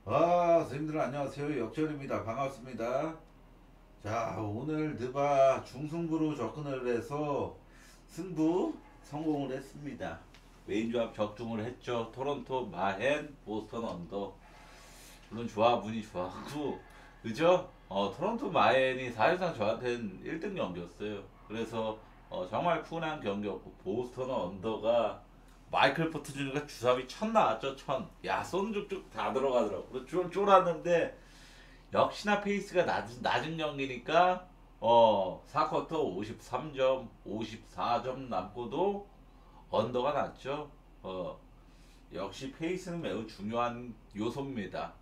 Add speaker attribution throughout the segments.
Speaker 1: 선생님들 안녕하세요. 역전입니다. 반갑습니다. 자, 오늘 느바 중승부로 접근을 해서 승부 성공을 했습니다. 메인조합 적중을 했죠. 토론토 마헨 보스턴 언더. 물론 조합운이 좋았고, 그죠? 토론토 마헨이 사실상 저한테는 1등 경기였어요. 그래서 정말 푸근한 경기였고, 보스턴 언더가 마이클 포트 주니까 주사위 1000 나왔죠. 1000. 야, 쏜 쭉쭉 다 들어가더라고. 그래서 쫄았는데 역시나 페이스가 낮은 경기니까 4쿼터 53점, 54점 남고도 언더가 났죠. 역시 페이스는 매우 중요한 요소입니다.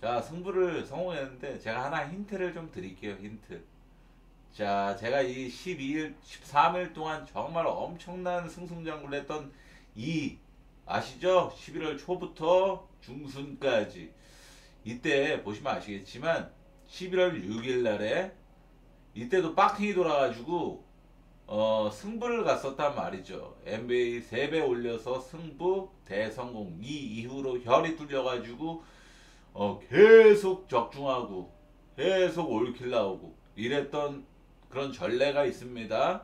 Speaker 1: 자, 승부를 성공했는데 제가 하나 힌트를 좀 드릴게요. 힌트. 자, 제가 이 12일, 13일 동안 정말 엄청난 승승장구를 했던 이 아시죠? 11월 초부터 중순까지 이때 보시면 아시겠지만 11월 6일 날에 이때도 빡팅이 돌아가지고 승부를 갔었단 말이죠. NBA 3배 올려서 승부 대성공. 이 이후로 혈이 뚫려가지고 계속 적중하고 계속 올킬 나오고 이랬던 그런 전례가 있습니다.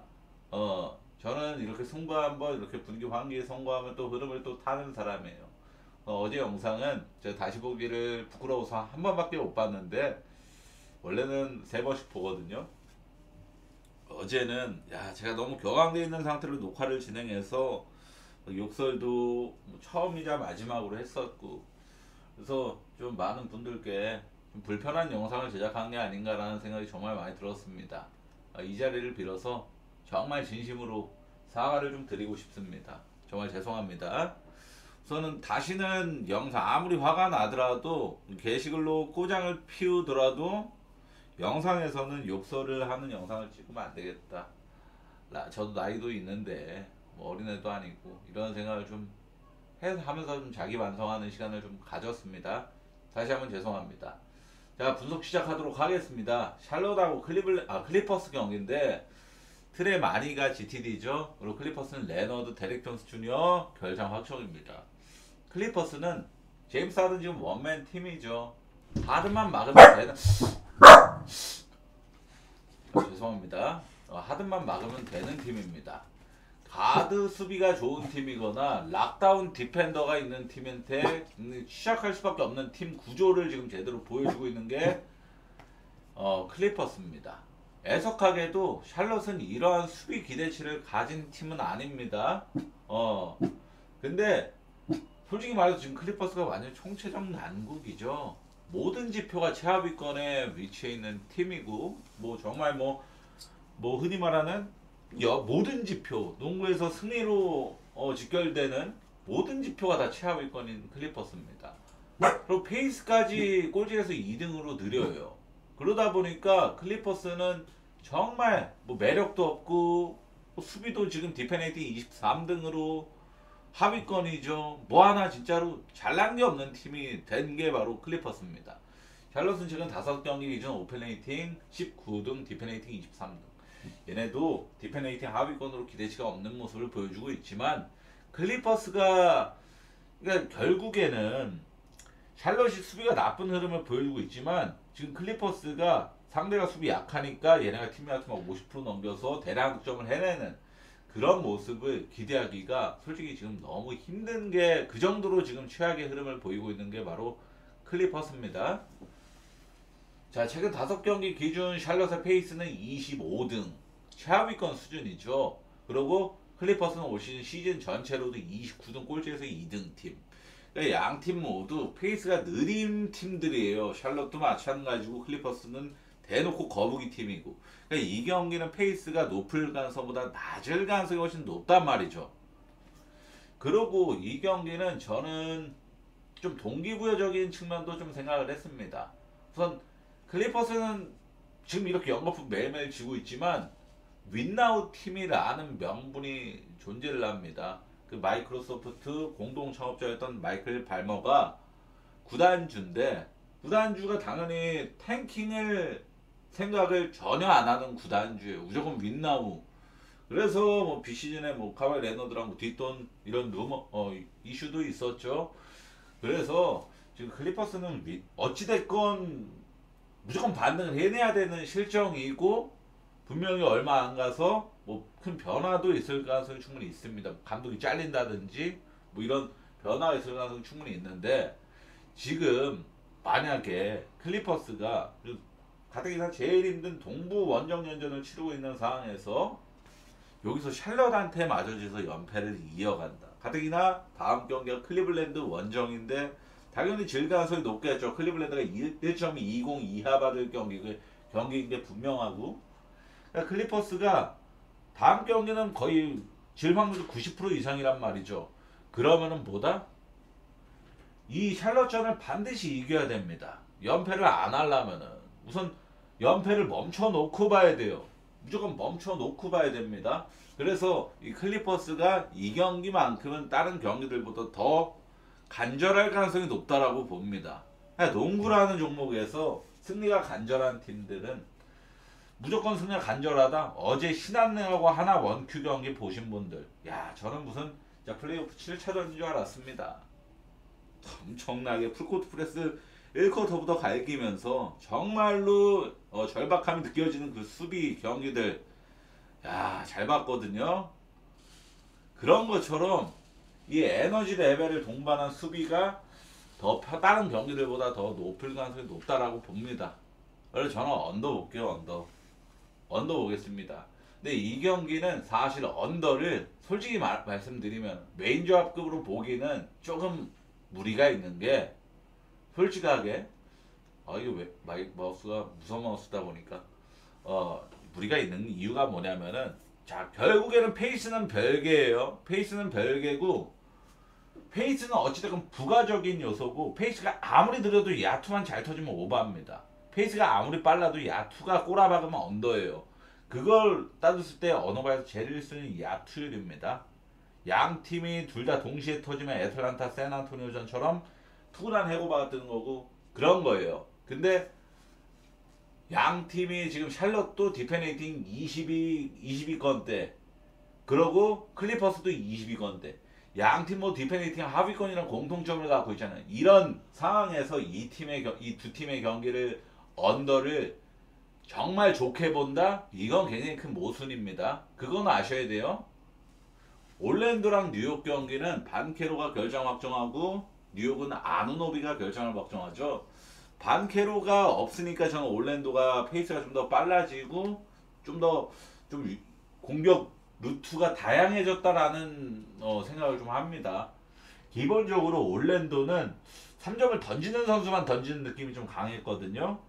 Speaker 1: 저는 이렇게 승부 한번 이렇게 분위기 환기에 성공하면 또 흐름을 또 타는 사람이에요. 어제 영상은 제가 다시 보기를 부끄러워서 한 번밖에 못 봤는데 원래는 3번씩 보거든요. 어제는 제가 너무 격앙되어 있는 상태로 녹화를 진행해서 욕설도 처음이자 마지막으로 했었고 그래서 좀 많은 분들께 좀 불편한 영상을 제작한 게 아닌가라는 생각이 정말 많이 들었습니다. 이 자리를 빌어서 정말 진심으로 사과를 좀 드리고 싶습니다. 정말 죄송합니다. 우선은 다시는 영상 아무리 화가 나더라도 게시글로 꼬장을 피우더라도 영상에서는 욕설을 하는 영상을 찍으면 안 되겠다. 저도 나이도 있는데 뭐 어린애도 아니고 이런 생각을 좀 하면서 좀 자기 반성하는 시간을 좀 가졌습니다. 다시 한번 죄송합니다. 자, 분석 시작하도록 하겠습니다. 샬롯하고 클리퍼스 경기인데 트레 마니가 GTD죠. 그리고 클리퍼스는 레너드, 데릭 존스 주니어 결장 확정입니다. 클리퍼스는 제임스 하든 지금 원맨 팀이죠. 하든만 막으면 되는 죄송합니다. 하든만 막으면 되는 팀입니다. 가드 수비가 좋은 팀이거나 락다운 디펜더가 있는 팀한테 시작할 수밖에 없는 팀 구조를 지금 제대로 보여주고 있는 게 클리퍼스입니다. 애석하게도 샬럿은 이러한 수비 기대치를 가진 팀은 아닙니다. 근데 솔직히 말해서 지금 클리퍼스가 완전 총체적 난국이죠. 모든 지표가 최하위권에 위치해 있는 팀이고 뭐 정말 뭐 흔히 말하는 모든 지표 농구에서 승리로 직결되는 모든 지표가 다 최하위권인 클리퍼스입니다. 그리고 페이스까지 꼴찌에서 2등으로 느려요. 그러다 보니까 클리퍼스는 정말 뭐 매력도 없고 수비도 지금 디펜레이팅 23등으로 하위권이죠. 뭐 하나 진짜로 잘난 게 없는 팀이 된 게 바로 클리퍼스입니다. 샬럿은 지금 5경기 기준 오펜레이팅 19등, 디펜레이팅 23등. 얘네도 디펜레이팅 하위권으로 기대치가 없는 모습을 보여주고 있지만 클리퍼스가 그러니까 결국에는 샬럿이 수비가 나쁜 흐름을 보여주고 있지만 지금 클리퍼스가 상대가 수비 약하니까 얘네가 팀 같으면 50% 넘겨서 대량 득점을 해내는 그런 모습을 기대하기가 솔직히 지금 너무 힘든 게 그 정도로 지금 최악의 흐름을 보이고 있는 게 바로 클리퍼스입니다. 자, 최근 5경기 기준 샬럿의 페이스는 25등 최하위권 수준이죠. 그리고 클리퍼스는 올 시즌 전체로도 29등 꼴찌에서 2등 팀. 그러니까 양 팀 모두 페이스가 느린 팀들이에요. 샬럿도 마찬가지고 클리퍼스는 대놓고 거북이 팀이고. 그러니까 이 경기는 페이스가 높을 가능성보다 낮을 가능성이 훨씬 높단 말이죠. 그리고 이 경기는 저는 좀 동기부여적인 측면도 좀 생각을 했습니다. 우선 클리퍼스는 지금 이렇게 연거푸 매일매일 지고 있지만 윈나우 팀이라는 명분이 존재를 합니다. 그 마이크로소프트 공동 창업자였던 마이클 발머가 구단주인데 구단주가 당연히 탱킹을 생각을 전혀 안 하는 구단주예요. 무조건 윈나우. 그래서 뭐 비시즌에 뭐 카와이 레너드랑 뒷돈 이런 루머 이슈도 있었죠. 그래서 지금 클리퍼스는 어찌됐건 무조건 반등을 해내야 되는 실정이고 분명히 얼마 안 가서 뭐 큰 변화도 있을 가능성이 충분히 있습니다. 감독이 잘린다든지 뭐 이런 변화가 있을 가능성이 충분히 있는데 지금 만약에 클리퍼스가 가뜩이나 제일 힘든 동부 원정연전을 치르고 있는 상황에서 여기서 샬럿한테 맞아져서 연패를 이어간다. 가뜩이나 다음 경기가 클리블랜드 원정인데 당연히 질 가능성이 높겠죠. 클리블랜드가 1.20 이하 받을 경기인 게 분명하고 그러니까 클리퍼스가 다음 경기는 거의 질 확률이 90% 이상이란 말이죠. 그러면은 뭐다? 이 샬럿전을 반드시 이겨야 됩니다. 연패를 안 하려면은 우선 연패를 멈춰 놓고 봐야 돼요. 무조건 멈춰 놓고 봐야 됩니다. 그래서 이 클리퍼스가 이 경기만큼은 다른 경기들보다 더 간절할 가능성이 높다라고 봅니다. 농구라는 종목에서 승리가 간절한 팀들은 무조건 승리가 간절하다. 어제 신한은행하고 하나 원큐 경기 보신 분들, 야 저는 무슨 플레이오프 7차전인 줄 알았습니다. 엄청나게 풀코트 프레스 1쿼터부터 갈기면서 정말로 절박함이 느껴지는 그 수비 경기들, 야 잘 봤거든요. 그런 것처럼 이 에너지 레벨을 동반한 수비가 다른 경기들보다 더 높을 가능성이 높다라고 봅니다. 그래서 저는 언더 볼게요. 언더 보겠습니다. 근데 이 경기는 사실 언더를 솔직히 말씀드리면 메인 조합급으로 보기는 조금 무리가 있는 게 솔직하게 이게 왜 마우스가 무선 마우스다 보니까 무리가 있는 이유가 뭐냐면은 자 결국에는 페이스는 별개예요. 페이스는 별개고 페이스는 어찌됐건 부가적인 요소고 페이스가 아무리 느려도 야투만 잘 터지면 오버합니다. 페이스가 아무리 빨라도 야투가 꼬라박으면 언더예요. 그걸 따졌을 때 언어바에서 제일 1순위는 야투율입니다. 양 팀이 둘 다 동시에 터지면 애틀란타 샌안토니오전처럼 푸근한 해고바가 뜨는 거고 그런 거예요. 근데 양 팀이 지금 샬럿도 디펜레이팅 22건대 그러고 클리퍼스도 22건대 양 팀 뭐 디펜레이팅 하위권이랑 공통점을 갖고 있잖아요. 이런 상황에서 이 두 팀의 경기를 언더를 정말 좋게 본다? 이건 굉장히 큰 모순입니다. 그건 아셔야 돼요. 올랜도랑 뉴욕 경기는 반케로가 결정 확정하고 뉴욕은 아누노비가 결정을 확정하죠. 반케로가 없으니까 저는 올랜도가 페이스가 좀 더 빨라지고 좀 더 공격 루트가 다양해졌다라는 생각을 좀 합니다. 기본적으로 올랜도는 3점을 던지는 선수만 던지는 느낌이 좀 강했거든요.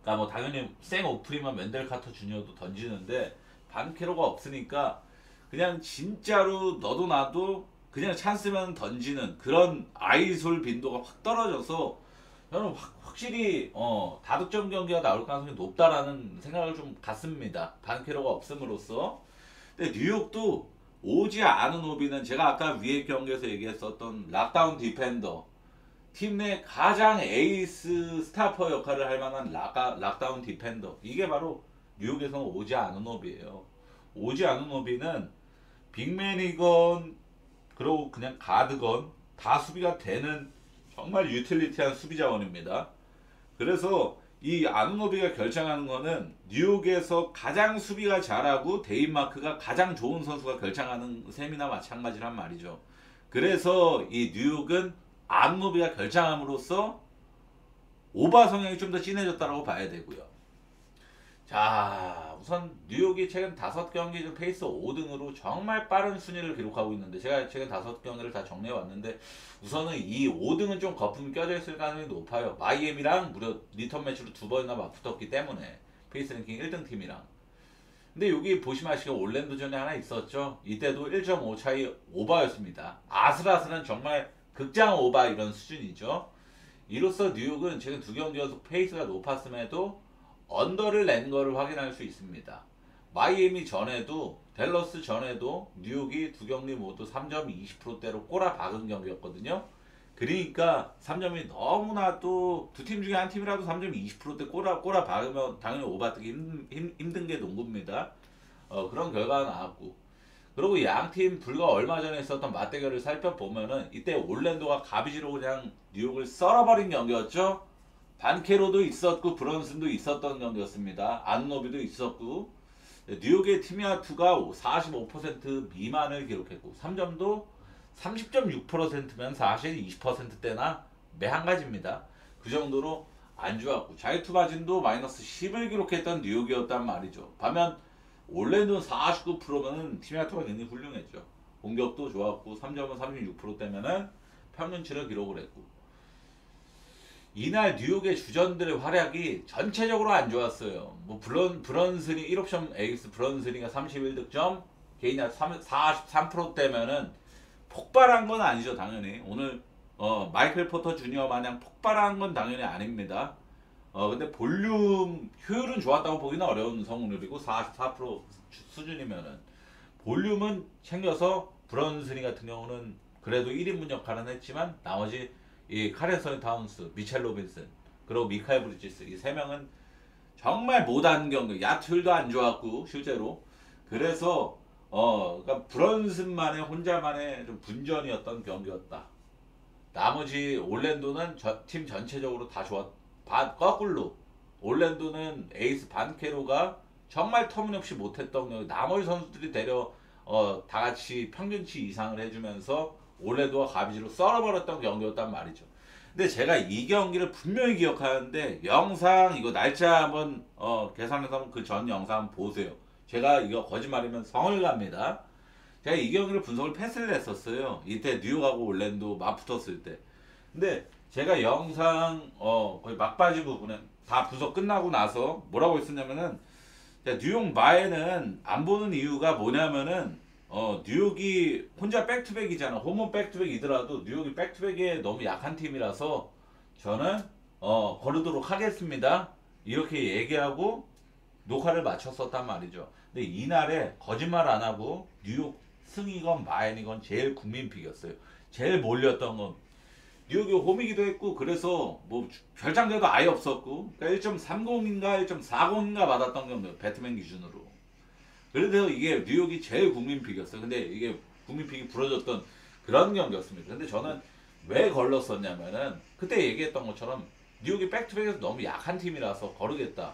Speaker 1: 그러니까 뭐 당연히 생 오프리만 멘델 카터 주니어도 던지는데 반케로가 없으니까 그냥 진짜로 너도 나도 그냥 찬스면 던지는 그런 아이솔 빈도가 확 떨어져서 저는 확실히 다득점 경기가 나올 가능성이 높다라는 생각을 좀 갖습니다. 반케로가 없음으로써. 근데 뉴욕도 오지 않은 오비는 제가 아까 위에 경기에서 얘기했었던 락다운 디펜더 팀 내 가장 에이스 스타퍼 역할을 할 만한 락다운 디펜더 이게 바로 뉴욕에서는 오지 않은 오비예요. 오지 않은 오비는 빅맨이건 그리고 그냥 가드건 다 수비가 되는 정말 유틸리티한 수비 자원입니다. 그래서 이 아누노비가 결정하는 거는 뉴욕에서 가장 수비가 잘하고 데인마크가 가장 좋은 선수가 결정하는 셈이나 마찬가지란 말이죠. 그래서 이 뉴욕은 아누노비가 결정함으로써 오바 성향이 좀 더 진해졌다고 봐야 되고요. 자, 우선 뉴욕이 최근 5경기 중 페이스 5등으로 정말 빠른 순위를 기록하고 있는데 제가 최근 5경기를 다 정리해 왔는데 우선은 이 5등은 좀 거품이 껴져 있을 가능성이 높아요. 마이애미랑 무려 리턴 매치로 2번이나 맞붙었기 때문에 페이스 랭킹 1등 팀이랑. 근데 여기 보시면 아시게 올랜도전에 하나 있었죠. 이때도 1.5 차이 오버였습니다. 아슬아슬한 정말 극장 오버 이런 수준이죠. 이로써 뉴욕은 최근 2경기 연속 페이스가 높았음에도 언더를 낸 거를 확인할 수 있습니다. 마이애미 전에도 댈러스 전에도 뉴욕이 2경기 모두 3점 20%대로 꼬라 박은 경기였거든요. 그러니까 3점이 너무나도 두 팀 중에 한 팀이라도 3점 20%대 꼬라 박으면 당연히 오바 뜨기 힘든 게 농구입니다. 그런 결과가 나왔고 그리고 양팀 불과 얼마 전에 있었던 맞대결을 살펴보면은 이때 올랜도가 가비지로 그냥 뉴욕을 썰어버린 경기였죠. 반케로도 있었고 브런슨도 있었던 경기였습니다. 안노비도 있었고 뉴욕의 티미아투가 45% 미만을 기록했고 3점도 30.6%면 사실 20%대나 매 한 가지입니다. 그 정도로 안 좋았고 자유투 마진도 마이너스 10을 기록했던 뉴욕이었단 말이죠. 반면 올랜도는 49%면은 티미아투가 굉장히 훌륭했죠. 공격도 좋았고 3점은 36%대면은 평균치를 기록을 했고 이날 뉴욕의 주전들의 활약이 전체적으로 안 좋았어요. 뭐 브런슨이 1옵션 에이스 브런슨이가 31득점, 개인이 43%대면은 폭발한 건 아니죠, 당연히. 오늘 마이클 포터 주니어 마냥 폭발한 건 당연히 아닙니다. 근데 볼륨 효율은 좋았다고 보기는 어려운 성공률이고 44% 수준이면은 볼륨은 챙겨서 브런슨이 같은 경우는 그래도 1인분 역할은 했지만 나머지 이 카레선 타운스, 미첼 로빈슨, 그리고 미카엘 브리지스 이 세 명은 정말 못한 경기, 야투율도 안 좋았고 실제로 그래서 그러니까 브런슨만의 혼자만의 좀 분전이었던 경기였다. 나머지 올랜도는 팀 전체적으로 다 좋았. 거꾸로 올랜도는 에이스 반케로가 정말 터무니없이 못했던 경기, 나머지 선수들이 대려 다 같이 평균치 이상을 해주면서 올랜도가 가비지로 썰어버렸던 경기였단 말이죠. 근데 제가 이 경기를 분명히 기억하는데 영상 이거 날짜 한번 계산해서 그 전 영상 한번 보세요. 제가 이거 거짓말이면 성을 갑니다. 제가 이 경기를 분석을 패스를 했었어요. 이때 뉴욕하고 올랜도 맞붙었을 때. 근데 제가 영상 거의 막바지 부분에 다 분석 끝나고 나서 뭐라고 했었냐면은 뉴욕 마에는 안 보는 이유가 뭐냐면은 뉴욕이 혼자 백투백이잖아. 홈은 백투백이더라도 뉴욕이 백투백에 너무 약한 팀이라서 저는 거르도록 하겠습니다. 이렇게 얘기하고 녹화를 마쳤었단 말이죠. 근데 이날에 거짓말 안 하고 뉴욕 승이건 마인이건 제일 국민픽이었어요. 제일 몰렸던 건 뉴욕이 홈이기도 했고 그래서 뭐 결장대도 아예 없었고 그러니까 1.30인가 1.40인가 받았던 경우 배트맨 기준으로. 그래서 이게 뉴욕이 제일 국민픽이었어요. 근데 이게 국민픽이 부러졌던 그런 경기였습니다. 근데 저는 왜 걸렀었냐면은 그때 얘기했던 것처럼 뉴욕이 백투백에서 너무 약한 팀이라서 거르겠다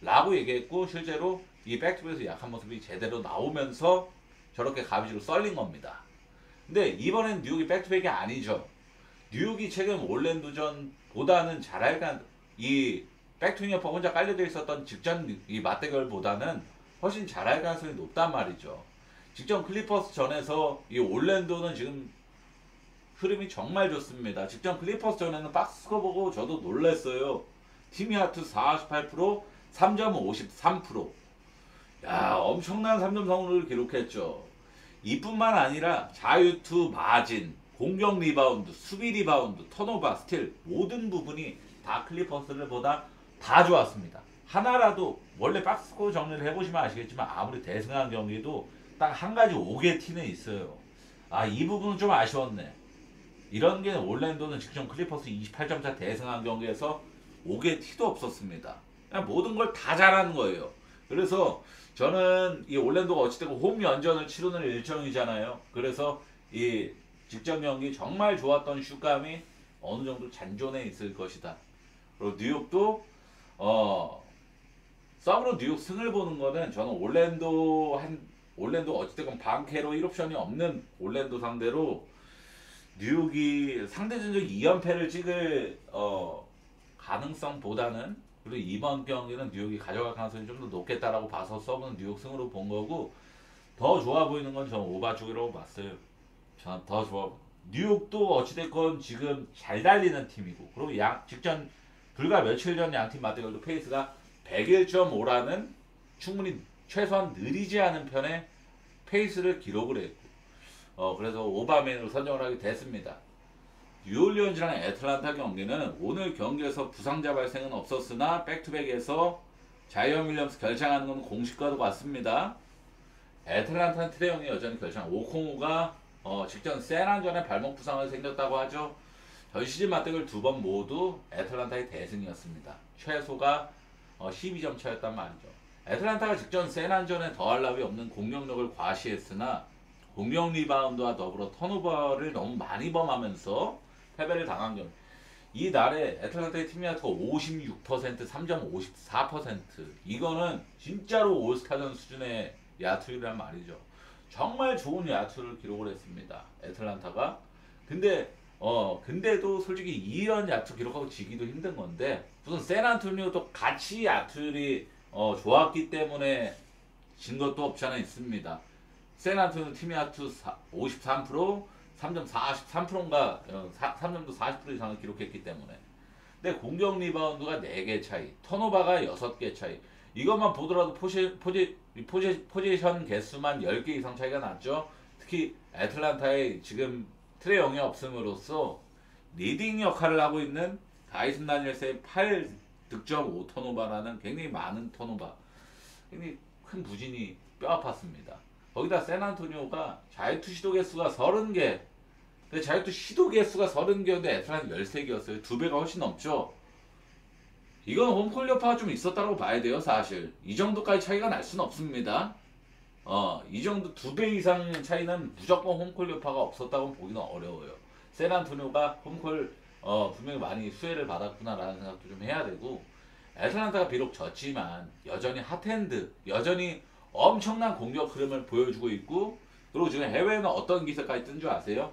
Speaker 1: 라고 얘기했고 실제로 이 백투백에서 약한 모습이 제대로 나오면서 저렇게 가비지로 썰린 겁니다. 근데 이번엔 뉴욕이 백투백이 아니죠. 뉴욕이 최근 올랜도전보다는 잘할까 이 백투니어퍼 혼자 깔려져 있었던 직전 이 맞대결보다는 훨씬 잘할 가능성이 높단 말이죠. 직전 클리퍼스 전에서 이 올랜도는 지금 흐름이 정말 좋습니다. 직전 클리퍼스 전에는 박스스코 보고 저도 놀랐어요. 티미아투 48%, 3점 53%. 야, 엄청난 3점 성공률을 기록했죠. 이뿐만 아니라 자유투 마진, 공격 리바운드, 수비 리바운드, 턴오버, 스틸 모든 부분이 다 클리퍼스를 보다 다 좋았습니다. 하나라도 원래 박스스코어 정리를 해보시면 아시겠지만 아무리 대승한 경기도 딱 한 가지 5개 티는 있어요. 이 부분은 좀 아쉬웠네. 이런 게 올랜도는 직전 클리퍼스 28점차 대승한 경기에서 5개 티도 없었습니다. 그냥 모든 걸 다 잘하는 거예요. 그래서 저는 이 올랜도가 어찌됐건 홈 연전을 치르는 일정이잖아요. 그래서 이 직전 경기 정말 좋았던 슛감이 어느 정도 잔존해 있을 것이다. 그리고 뉴욕도 서브로 뉴욕 승을 보는 거는 저는 올랜도 어찌됐건 반캐로 1옵션이 없는 올랜도 상대로 뉴욕이 상대전적 2연패를 찍을 가능성보다는 그리고 이번 경기는 뉴욕이 가져갈 가능성이 좀 더 높겠다라고 봐서 서브는 뉴욕 승으로 본 거고 더 좋아 보이는 건 저는 오바쪽이라고 봤어요. 저는 더 좋아. 뉴욕도 어찌됐건 지금 잘 달리는 팀이고 그리고 직전 불과 며칠 전 양팀 맞대결도 페이스가 101.5라는 충분히 최소한 느리지 않은 편의 페이스를 기록을 했고 그래서 오바맨으로 선정을 하게 됐습니다. 뉴올리언즈랑 애틀란타 경기는 오늘 경기에서 부상자 발생은 없었으나 백투백에서 자이언 윌리엄스 결장하는 건 공식과도 같습니다. 애틀란타는 트레이영이 여전히 결장. 오콩우가 직전 세난전에 발목 부상을 생겼다고 하죠. 전 시즌 맞대결 두 번 모두 애틀란타의 대승이었습니다. 최소가 12점 차였단 말이죠. 애틀란타가 직전 세난전에 더할 나위 없는 공격력을 과시했으나 공격 리바운드와 더불어 턴오버를 너무 많이 범하면서 패배를 당한 경우 이날에 애틀란타의 팀 야투가 56%, 3.54%. 이거는 진짜로 올스타전 수준의 야투란 말이죠. 정말 좋은 야투를 기록을 했습니다. 애틀란타가. 근데도 솔직히 이런 야투 기록하고 지기도 힘든 건데 무슨 샌안토니오도 같이 야투율이 좋았기 때문에 진 것도 없지 않아 있습니다. 샌안토니오 팀 야투 53%, 3.43%인가 3점도 40% 이상을 기록했기 때문에. 근데 공격 리바운드가 4개 차이, 턴오버가 6개 차이. 이것만 보더라도 포지션 개수만 10개 이상 차이가 났죠. 특히 애틀란타의 지금 트레이 영이 없음으로써 리딩 역할을 하고 있는 다이슨 다니엘스의 8득점 5턴오버라는 굉장히 많은 턴오버, 굉장히 큰 부진이 뼈 아팠습니다. 거기다 샌안토니오가 자유투 시도 개수가 30개. 근데 자유투 시도 개수가 30개였는데 애틀란타 13개였어요. 2배가 훨씬 넘죠. 이건 홈콜 여파가 좀 있었다고 봐야 돼요, 사실. 이 정도까지 차이가 날 수는 없습니다. 이 정도 2배 이상 차이는 무조건 홈콜 여파가 없었다고 보기는 어려워요. 샌안토니오가 홈콜 분명히 많이 수혜를 받았구나라는 생각도 좀 해야 되고, 애틀란타가 비록 졌지만 여전히 핫핸드, 여전히 엄청난 공격 흐름을 보여주고 있고, 그리고 지금 해외에는 어떤 기사까지 뜬 줄 아세요?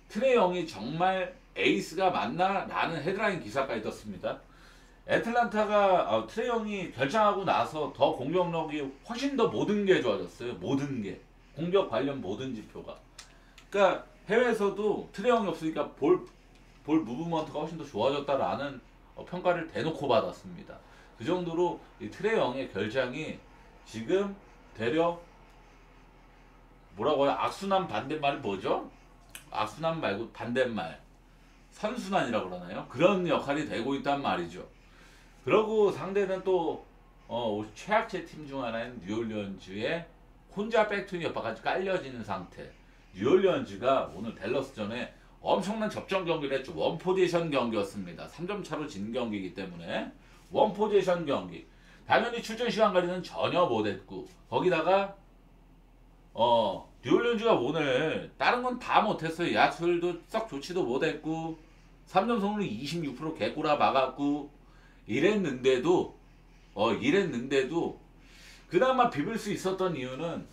Speaker 1: 트레이 영이 정말 에이스가 맞나? 라는 헤드라인 기사까지 떴습니다. 애틀란타가 트레이 영이 결정하고 나서 더 공격력이 훨씬 더 모든 게 좋아졌어요. 모든 게. 공격 관련 모든 지표가. 그러니까 해외에서도 트레이 영이 없으니까 볼 무브먼트가 훨씬 더 좋아졌다라는 평가를 대놓고 받았습니다. 그 정도로 이 트레이 영의 결장이 지금 대략 뭐라고 해요? 악순환 반대말이 뭐죠? 악순환 말고 반대말 선순환이라고 그러나요? 그런 역할이 되고 있단 말이죠. 그러고 상대는 또 최악체 팀 중 하나인 뉴올리언즈의 혼자 백투인 여파까지 깔려지는 상태. 뉴올리언즈가 오늘 댈러스전에 엄청난 접전 경기를 했죠. 원포지션 경기였습니다. 3점 차로 진 경기이기 때문에 원포지션 경기. 당연히 출전 시간 관리는 전혀 못했고, 거기다가 뉴올리언즈가 오늘 다른 건 다 못했어요. 야투율도 썩 좋지도 못했고 3점 성공률 26% 개꾸라 막았고 이랬는데도 그나마 비빌 수 있었던 이유는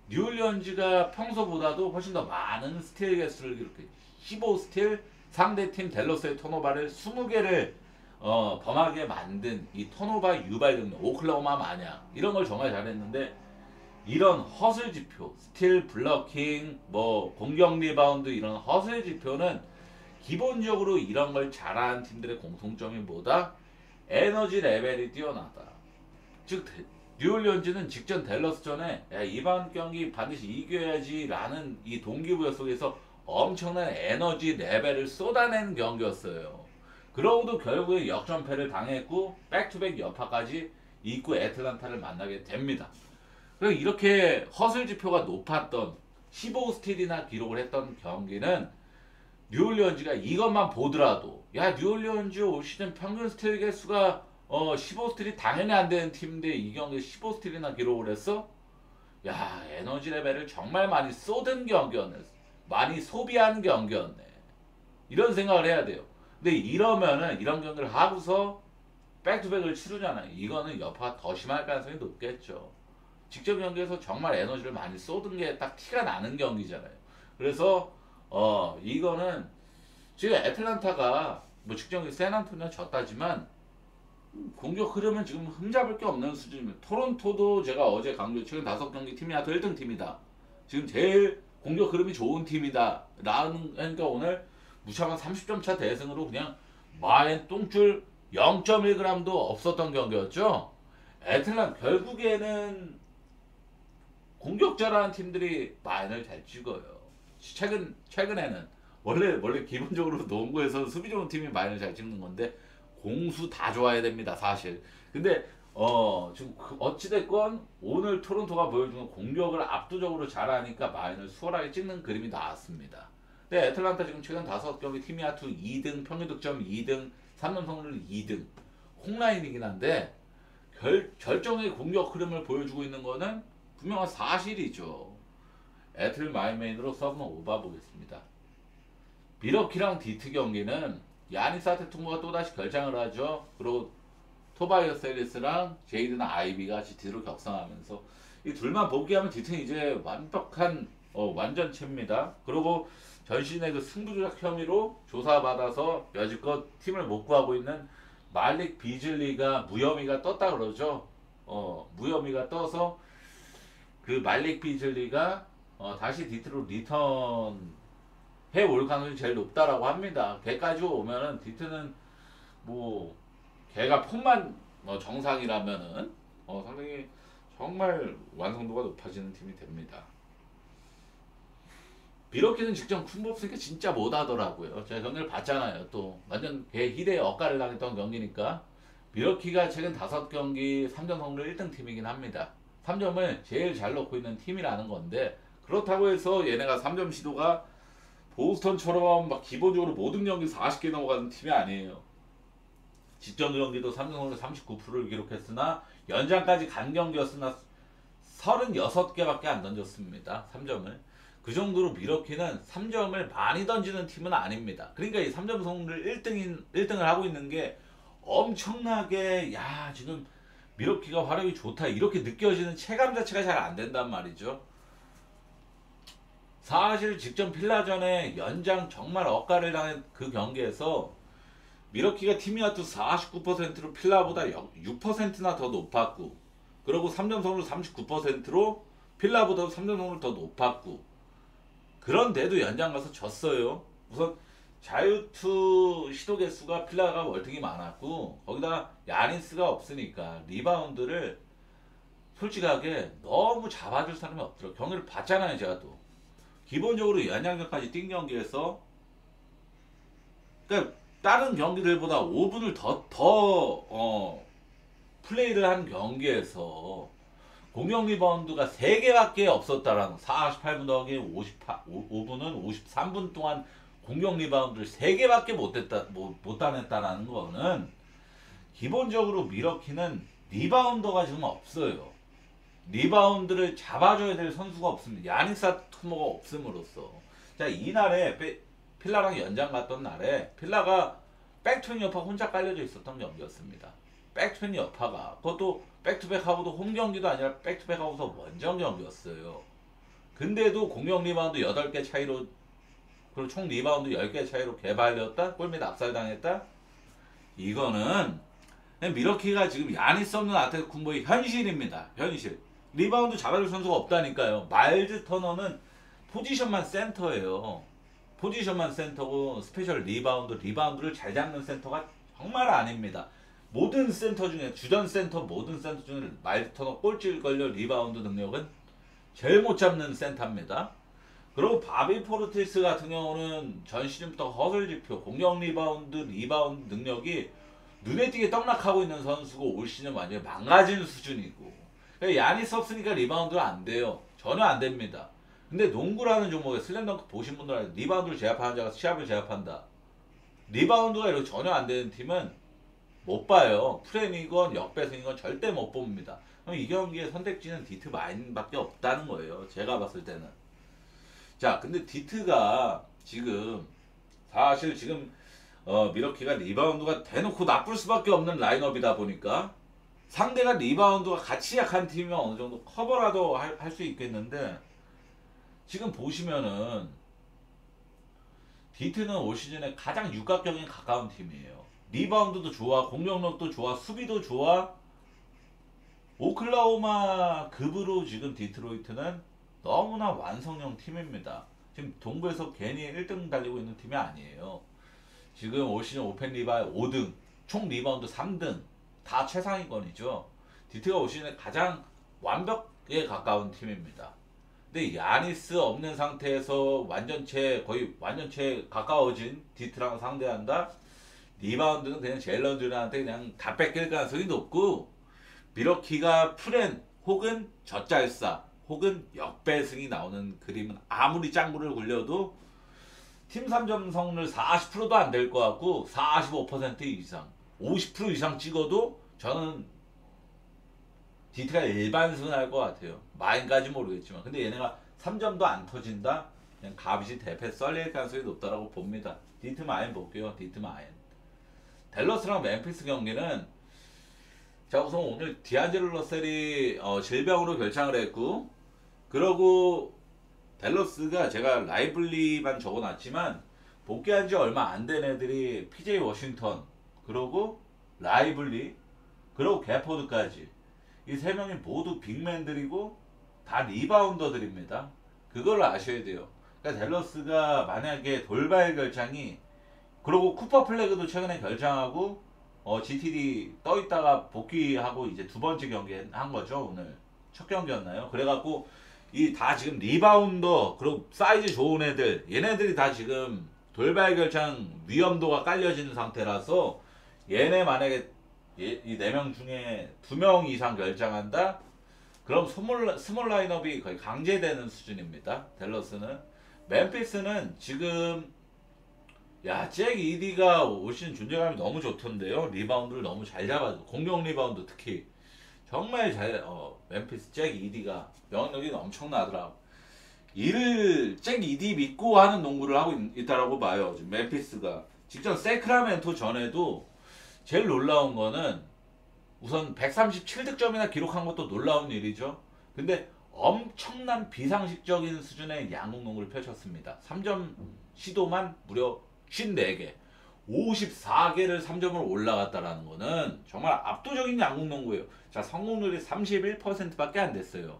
Speaker 1: 뉴올리언즈가 평소보다도 훨씬 더 많은 스틸 개수를 기록해 15스틸, 상대팀 댈러스의 턴오버를 20개를 범하게 만든 이 턴오버 유발 능력, 오클라호마 마냥 이런 걸 정말 잘했는데, 이런 허슬 지표, 스틸, 블러킹, 공격 리바운드 이런 허슬 지표는 기본적으로 이런 걸 잘하는 팀들의 공통점이 뭐다? 에너지 레벨이 뛰어나다. 즉 뉴올리언즈는 직전 댈러스전에 이번 경기 반드시 이겨야지 라는 이 동기부여 속에서 엄청난 에너지 레벨을 쏟아낸 경기였어요. 그러고도 결국에 역전패를 당했고 백투백 여파까지 입고 애틀란타를 만나게 됩니다. 그래서 이렇게 허슬 지표가 높았던 15스틸이나 기록을 했던 경기는 뉴올리언즈가 이것만 보더라도 뉴올리언즈 올 시즌 평균 스틸 개수가 15스틸이 당연히 안 되는 팀인데 이 경기에 15스틸이나 기록을 했어? 에너지 레벨을 정말 많이 쏟은 경기였네. 많이 소비한 경기였네. 이런 생각을 해야 돼요. 근데 이러면은 이런 경기를 하고서 백투백을 치르잖아요. 이거는 여파가 더 심할 가능성이 높겠죠. 직접 경기에서 정말 에너지를 많이 쏟은 게 딱 티가 나는 경기잖아요. 그래서 이거는 지금 애틀란타가 직전 경기 샌안토니오 졌다지만 공격 흐름은 지금 흠잡을 게 없는 수준입니다. 토론토도 제가 어제 강조, 최근 5경기 팀이 야투 1등 팀이다. 지금 제일 공격 흐름이 좋은 팀이다. 그러니까 오늘 무참한 30점 차 대승으로 그냥 마엔 똥줄 0.1g도 없었던 경기였죠. 결국에는 공격 잘하는 팀들이 마인을 잘 찍어요. 최근에는 원래 기본적으로 농구에서 수비 좋은 팀이 마인을 잘 찍는 건데 공수 다 좋아야 됩니다, 사실. 근데 지금 어찌됐건 오늘 토론토가 보여준 공격을 압도적으로 잘하니까 마인을 수월하게 찍는 그림이 나왔습니다. 근데 애틀란타 지금 최근 5경기 팀 야투 2등, 평균 득점 2등, 3점 성공률 2등, 홈라인이긴 한데 결정의 공격 흐름을 보여주고 있는 거는 분명한 사실이죠. 애틀 마이메인으로 서브는 오바 보겠습니다. 미러키랑 디트 경기는 야니스 아테토쿤보가 또다시 결장을 하죠. 그리고 토바이어스 해리스랑 제이든 아이비가 GT로 격상하면서 이 둘만 복귀하면 디트는 이제 완벽한 완전체입니다. 그리고 전신의 그 승부조작 혐의로 조사받아서 여지껏 팀을 못 구하고 있는 말릭 비즐리가 무혐의가 떴다 그러죠. 무혐의가 떠서 그 말릭 비즐리가 다시 디트로 리턴 해올 가능성이 제일 높다라고 합니다. 걔까지 오면은 디트는 뭐 걔가 폼만 정상이라면은 상당히 정말 완성도가 높아지는 팀이 됩니다. 미러키는 직접 쿤보 없으니까 진짜 못하더라고요. 제가 경기를 봤잖아요. 또 완전 걔 희대의 억가를 당했던 경기니까. 미러키가 최근 5경기 3점 성률 1등 팀이긴 합니다. 3점을 제일 잘 넣고 있는 팀이라는 건데, 그렇다고 해서 얘네가 3점 시도가 보스턴처럼 막 기본적으로 모든 경기 40개 넘어가는 팀이 아니에요. 직전 경기도 3점 성률 39%를 기록했으나 연장까지 간 경기였으나 36개밖에 안 던졌습니다. 3점을. 그 정도로 미러키는 3점을 많이 던지는 팀은 아닙니다. 그러니까 이 3점 성률 1등을 하고 있는 게 엄청나게 지금 미러키가 화력이 좋다 이렇게 느껴지는 체감 자체가 잘 안 된단 말이죠. 사실 직전 필라전에 연장 정말 억가를 당한 그 경기에서 미러키가 팀이아투 49%로 필라보다 6%나 더 높았고, 그리고 3점 성률 39%로 필라보다 3점 성률 더 높았고, 그런데도 연장 가서 졌어요. 우선 자유투 시도 개수가 필라가 월등히 많았고, 거기다가 야니스가 없으니까 리바운드를 솔직하게 너무 잡아줄 사람이 없더라고요. 경기를 봤잖아요. 제가 또 기본적으로 연장전까지 뛴 경기에서, 그러니까 다른 경기들보다 5분을 더 플레이를 한 경기에서 공격 리바운드가 3개밖에 없었다라는, 48분 더하기 5분은 53분 동안 공격 리바운드를 3개밖에 못 따냈다라는 거는 기본적으로 미러키는 리바운더가 지금 없어요. 리바운드를 잡아줘야 될 선수가 없습니다. 야니스 투모가 없음으로써. 자, 이날에 필라랑 연장 갔던 날에 필라가 백투백 여파 혼자 깔려져 있었던 경기였습니다. 백투백 여파가 그것도 백투백하고도 홈 경기도 아니라 백투백하고서 원정 경기였어요. 근데도 공격 리바운드 8개 차이로, 그리고 총 리바운드 10개 차이로 개발렸다? 골밑 압살당했다? 이거는 미러키가 지금 야니스 없는 아테토쿤보의 현실입니다. 현실. 리바운드 잡아줄 선수가 없다니까요. 마일즈 터너는 포지션만 센터예요. 포지션만 센터고 스페셜 리바운드를 잘 잡는 센터가 정말 아닙니다. 모든 센터 중에, 주전 센터 모든 센터 중에 마일즈 터너 꼴찌를 걸려 리바운드 능력은 제일 못 잡는 센터입니다. 그리고 바비 포르티스 같은 경우는 전 시즌부터 허슬 지표, 공격 리바운드 능력이 눈에 띄게 떡락하고 있는 선수고, 올 시즌 완전히 망가진 수준이고, 야니스 없으니까 리바운드가 안 돼요. 전혀 안 됩니다. 근데 농구라는 종목에 슬램덩크 보신 분들 알아요. 리바운드를 제압하는 자가 시합을 제압한다. 리바운드가 이렇게 전혀 안 되는 팀은 못 봐요. 프레임이건 역배승이건 절대 못 봅니다. 그럼 이 경기의 선택지는 디트 마인밖에 없다는 거예요. 제가 봤을 때는. 자, 근데 디트가 지금 사실 지금 미러키가 리바운드가 대놓고 나쁠 수밖에 없는 라인업이다 보니까 상대가 리바운드가 같이 약한 팀이면 어느 정도 커버라도 할 수 있겠는데, 지금 보시면은 디트는 올 시즌에 가장 육각형에 가까운 팀이에요. 리바운드도 좋아, 공격력도 좋아, 수비도 좋아. 오클라호마 급으로 지금 디트로이트는 너무나 완성형 팀입니다. 지금 동부에서 괜히 1등 달리고 있는 팀이 아니에요. 지금 올 시즌 오펜 리바이 5등, 총 리바운드 3등, 다 최상위권이죠. 디트가 올 시즌에 가장 완벽에 가까운 팀입니다. 근데 야니스 없는 상태에서 거의 완전체 가까워진 디트랑 상대한다? 리바운드는 그냥 젤런즈한테 그냥 다 뺏길 가능성이 높고, 미러키가 프렌 혹은 젖잘싸 혹은 역배승이 나오는 그림은 아무리 짱구를 굴려도 팀 3점 성률 40%도 안 될 것 같고, 45% 이상, 50% 이상 찍어도 저는 디트가 일반승을 할 것 같아요. 마인까지 모르겠지만. 근데 얘네가 3점도 안 터진다? 그냥 값이 대패 썰릴 가능성이 높다라고 봅니다. 디트마인 볼게요. 디트마인. 댈러스랑 멤피스 경기는 자 우선 오늘 디안젤로 러셀이 질병으로 결장을 했고 그러고 댈러스가 제가 라이블리만 적어놨지만 복귀한 지 얼마 안 된 애들이 PJ 워싱턴 그러고 라이블리 그리고 개포드까지 이 세 명이 모두 빅맨들이고 다 리바운더들입니다. 그걸 아셔야 돼요. 그러니까 댈러스가 만약에 돌발 결장이 그리고 쿠퍼 플래그도 최근에 결장하고 GTD 떠 있다가 복귀하고 이제 두 번째 경기 한 거죠. 오늘 첫 경기였나요? 그래갖고 이 다 지금 리바운더 그리고 사이즈 좋은 애들 얘네들이 다 지금 돌발 결장 위험도가 깔려진 상태라서 얘네 만약에 이 네 명 중에 2명 이상 결장한다? 그럼 스몰 라인업이 거의 강제되는 수준입니다. 댈러스는. 멤피스는 지금 잭 이디가 올 시즌 존재감이 너무 좋던데요. 리바운드를 너무 잘 잡아줘. 공격 리바운드 특히 정말 잘 멤피스 잭 이디가 명령력이 엄청나더라고. 이를 잭 이디 믿고 하는 농구를 하고 있다라고 봐요. 지금 멤피스가 직전 세크라멘토 전에도 제일 놀라운 거는 우선 137득점이나 기록한 것도 놀라운 일이죠. 근데 엄청난 비상식적인 수준의 양궁 농구를 펼쳤습니다. 3점 시도만 무려 54개, 54개를 3점으로 올라갔다라는 거는 정말 압도적인 양궁 농구예요. 자, 성공률이 31%밖에 안 됐어요.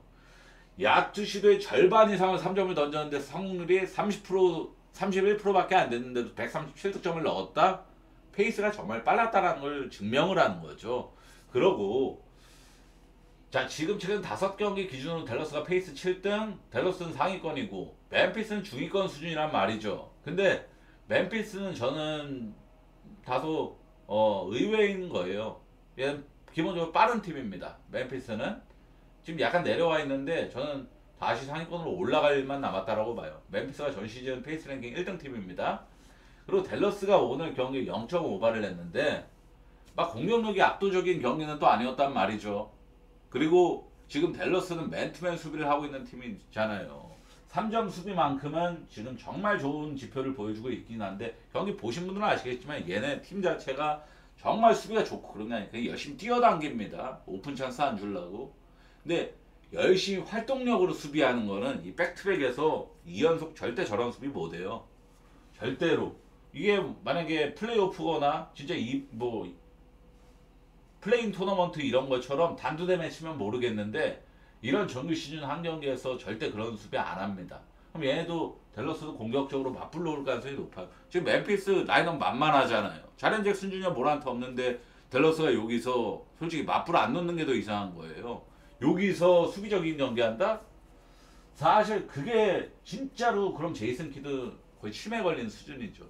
Speaker 1: 야투 시도의 절반 이상을 3점을 던졌는데 성공률이 30%, 31%밖에 안 됐는데도 137득점을 넣었다? 페이스가 정말 빨랐다는 걸 증명을 하는 거죠. 그러고 자 지금 최근 5경기 기준으로 댈러스가 페이스 7등, 댈러스는 상위권이고 멤피스는 중위권 수준이란 말이죠. 근데 멤피스는 저는 다소 의외인 거예요. 얘는 기본적으로 빠른 팀입니다. 멤피스는 지금 약간 내려와 있는데 저는 다시 상위권으로 올라갈 일만 남았다라고 봐요. 멤피스가 전 시즌 페이스 랭킹 1등 팀입니다. 그리고 댈러스가 오늘 경기 0.5발을 냈는데 막 공격력이 압도적인 경기는 또 아니었단 말이죠. 그리고 지금 댈러스는 맨투맨 수비를 하고 있는 팀이잖아요. 3점 수비만큼은 지금 정말 좋은 지표를 보여주고 있긴 한데 경기 보신 분들은 아시겠지만 얘네 팀 자체가 정말 수비가 좋고 그런 게 아니라 열심히 뛰어당깁니다. 오픈 찬스 안 주려고. 근데 열심히 활동력으로 수비하는 거는 이 백트백에서 2연속 절대 저런 수비 못해요. 절대로. 이게 만약에 플레이오프거나 진짜 플레인 토너먼트 이런 것처럼 단두대 매치면 모르겠는데 이런 정규 시즌 한 경기에서 절대 그런 수비 안 합니다. 그럼 얘네도 댈러스도 공격적으로 맞불러 올 가능성이 높아요. 지금 멤피스 라인업 만만하잖아요. 자렌 잭슨 주니어 모란트 없는데 댈러스가 여기서 솔직히 맞불 안 놓는 게 더 이상한 거예요. 여기서 수비적인 경기한다? 사실 그게 진짜로 그럼 제이슨 키드 거의 치매 걸린 수준이죠.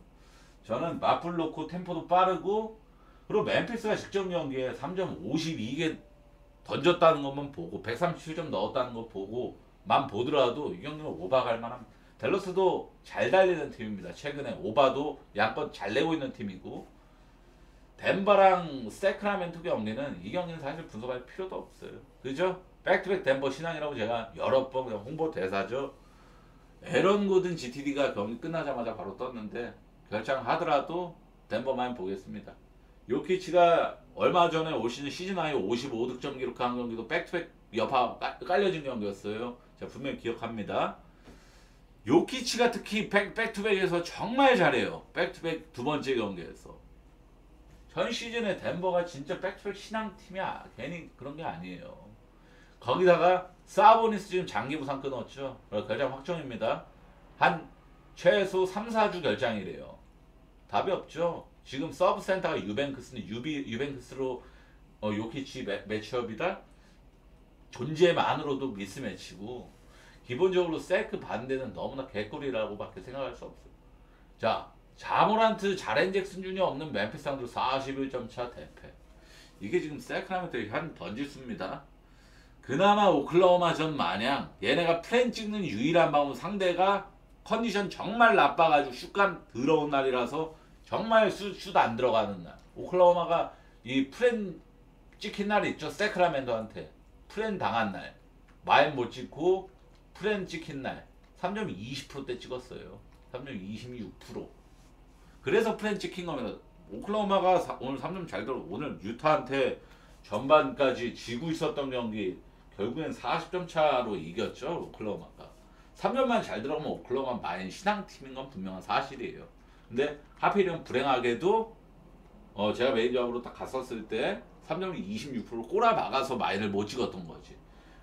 Speaker 1: 저는 맞불 놓고 템포도 빠르고 그리고 멤피스가 직전 경기에 3점 52개 던졌다는 것만 보고 137점 넣었다는 거 보고만 보더라도 이 경기는 오바 갈 만한 댈러스도 잘 달리는 팀입니다. 최근에 오바도 양껏 잘 내고 있는 팀이고 덴버랑 세크라멘토 경기는 이 경기는 사실 분석할 필요도 없어요. 그죠? 백투백 덴버 신앙이라고 제가 여러 번 홍보 대사죠. 에런 고든 GTD가 경기 끝나자마자 바로 떴는데 결장하더라도 덴버만 보겠습니다. 요키치가 얼마 전에 올 시즌 하이 55득점 기록한 경기도 백투백 여파 깔려진 경기였어요. 제가 분명히 기억합니다. 요키치가 특히 백투백에서 정말 잘해요. 백투백 두 번째 경기에서. 전 시즌에 덴버가 진짜 백투백 신앙팀이야. 괜히 그런 게 아니에요. 거기다가 사보니스 지금 장기 부상 끊었죠. 결장 확정입니다. 한 최소 3, 4주 결장이래요. 답이 없죠. 지금 서브 센터가 유뱅크스는 유뱅크스로 요키치 매치업이다. 존재만으로도 미스매치고 기본적으로 세크 반대는 너무나 개꿀이라고밖에 생각할 수 없어요. 자, 자모란트, 자렌 잭슨 주니어 없는 멤피스 상대로 41점 차 대패. 이게 지금 세크라멘토의 한 던지수입니다. 그나마 오클라호마전 마냥 얘네가 플랜 찍는 유일한 방법 상대가 컨디션 정말 나빠가지고 슛감 더러운 날이라서 정말 슛 안 들어가는 날. 오클라호마가 이 플랜 찍힌 날이 있죠. 세크라멘토한테 플랜 당한 날. 마인 못 찍고 프렌 찍힌 날 3점 20%대 찍었어요. 3점 26%. 그래서 프렌 찍힌 겁니다. 오클라호마가 오늘 3점 잘 들어. 오늘 유타한테 전반까지 지고 있었던 경기 결국엔 40점 차로 이겼죠. 오클라호마가. 3점만 잘 들어가면 오클라호마 마인 신앙팀인 건 분명한 사실이에요. 근데 하필이면 불행하게도 제가 메인 조합으로 딱 갔었을 때 3점을 26% 꼬라 박아서 마인을 못 찍었던 거지.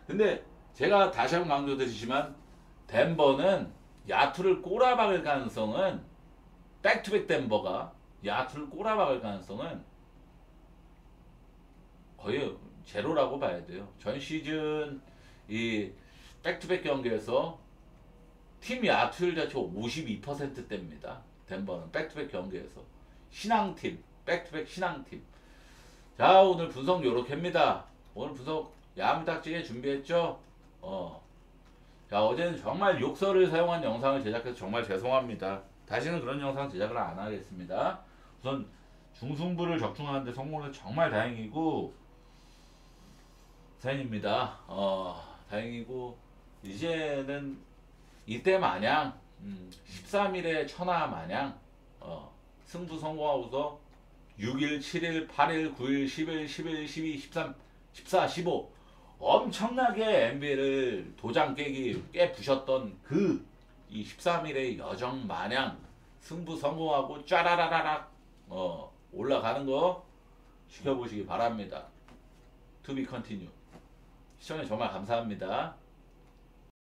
Speaker 1: 근데 제가 다시 한번 강조드리지만 덴버는 야투를 꼬라박을 가능성은 백투백 덴버가 야투를 꼬라박을 가능성은 거의 제로라고 봐야 돼요. 전 시즌 이 백투백 경기에서 팀 야투율 자체가 52%대입니다. 덴버는 백투백 경기에서 신앙팀, 백투백 신앙팀. 자, 오늘 분석 요렇게입니다. 오늘 분석 야무딱지게 준비했죠? 자, 어제는 정말 욕설을 사용한 영상을 제작해서 정말 죄송합니다. 다시는 그런 영상 제작을 안 하겠습니다. 우선 중승부를 적중하는데 성공은 정말 다행이고 다행입니다. 다행이고 이제는 이때 마냥 13일의 천하 마냥 승부 성공하고서 6일, 7일, 8일, 9일, 10일, 11, 12, 13, 14, 15 엄청나게 NBA를 도장 깨 부셨던 이 13일의 여정 마냥 승부 성공하고 짜라라라락 올라가는 거 지켜보시기 바랍니다. To be continue. 시청해 정말 감사합니다.